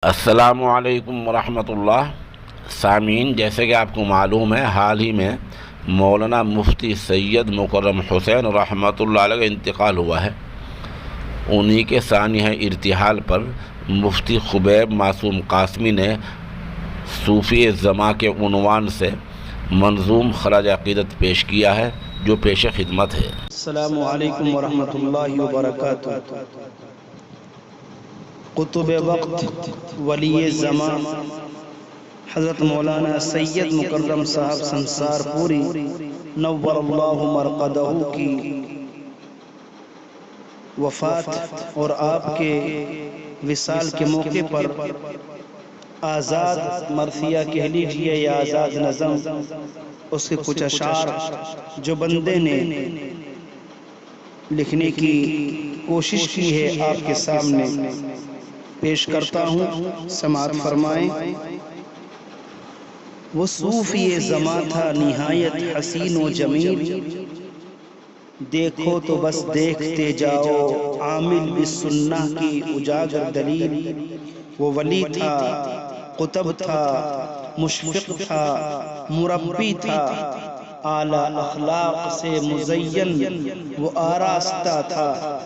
السلام علیکم ورحمۃ اللہ۔ سامعین، جیسے کہ آپ کو معلوم ہے، حال ہی میں مولانا مفتی سید مکرم حسین رحمۃ اللہ علیہ کا انتقال ہوا ہے۔ انہی کے سانحہ ارتحال پر مفتی خبیب معصوم قاسمی نے صوفی زماں کے عنوان سے منظوم خراج عقیدت پیش کیا ہے، جو پیش خدمت ہے۔ السلام علیکم ورحمۃ اللہ وبرکاتہ۔ قطب وقت ولی زمان حضرت مولانا سید مکرم صاحب سنسار پوری نور اللہ مرقدہ کی وفات اور آپ کے وصال کے موقع پر آزاد مرثیہ کہہ لیجئے یا آزاد نظم، اس کے کچھ اشعار جو بندے نے لکھنے کی کوشش کی ہے آپ کے سامنے پیش کرتا ہوں، سماعت فرمائیں۔ وہ صوفی زماں تھا نہایت حسین و جمیل، دیکھو تو بس دیکھتے جاؤ عامل بالسنہ کی اجاگر دلیل۔ وہ ولی تھا، قطب تھا، مشفق تھا، مربی تھا، اعلیٰ اخلاق سے مزین وہ آراستہ تھا،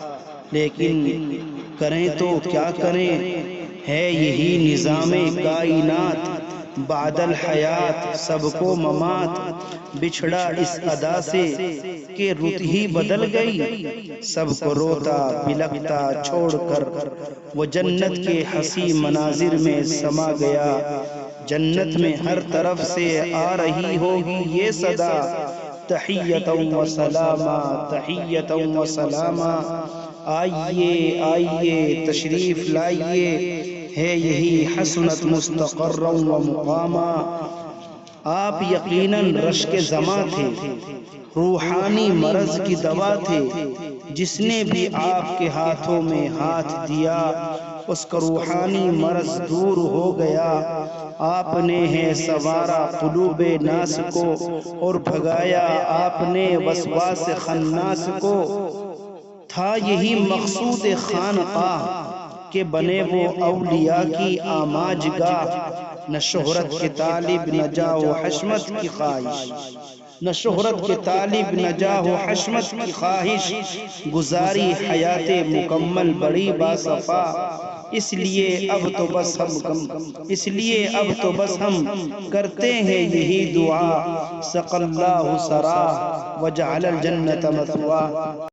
لیکن کریں تو کیا کریں، ہے یہی نظام کائنات، بعد الحیات سب کو ممات۔ بچھڑا اس ادا سے کہ رت ہی بدل گئی، سب کو روتا بلکتا چھوڑ کر وہ جنت کے حسی مناظر میں سما گیا۔ جنت میں ہر طرف سے آ رہی ہوگی یہ صدا، تحیۃ و سلامہ، تحیۃ و سلامہ۔ آئیے آئیے تشریف لائیے، ہے یہی حسنت مستقر و مقامہ۔ آپ یقیناً رشک زماں تھے، روحانی مرض کی دوا تھے، جس نے بھی آپ کے ہاتھوں میں ہاتھ دیا اس کا روحانی مرض دور ہو گیا۔ آپ نے ہے سنوارا قلوب ناس کو اور بھگایا آپ نے وسواس خناس کو۔ تھا یہی مقصود خانقاہ کہ بنے وہ اولیاء کی آماج گاہ، نہ شہرت کے طالب نہ جاہ و حشمت کی خواہش، نہ شہرت کے طالب نہ جاہ و حشمت کی خواہش، گزاری حیات مکمل بڑی باصفا۔ اس لیے اب تو بس ہم کرتے ہیں یہی دعا، سقی اللہ سراہ وجعل الجنت مثواہ۔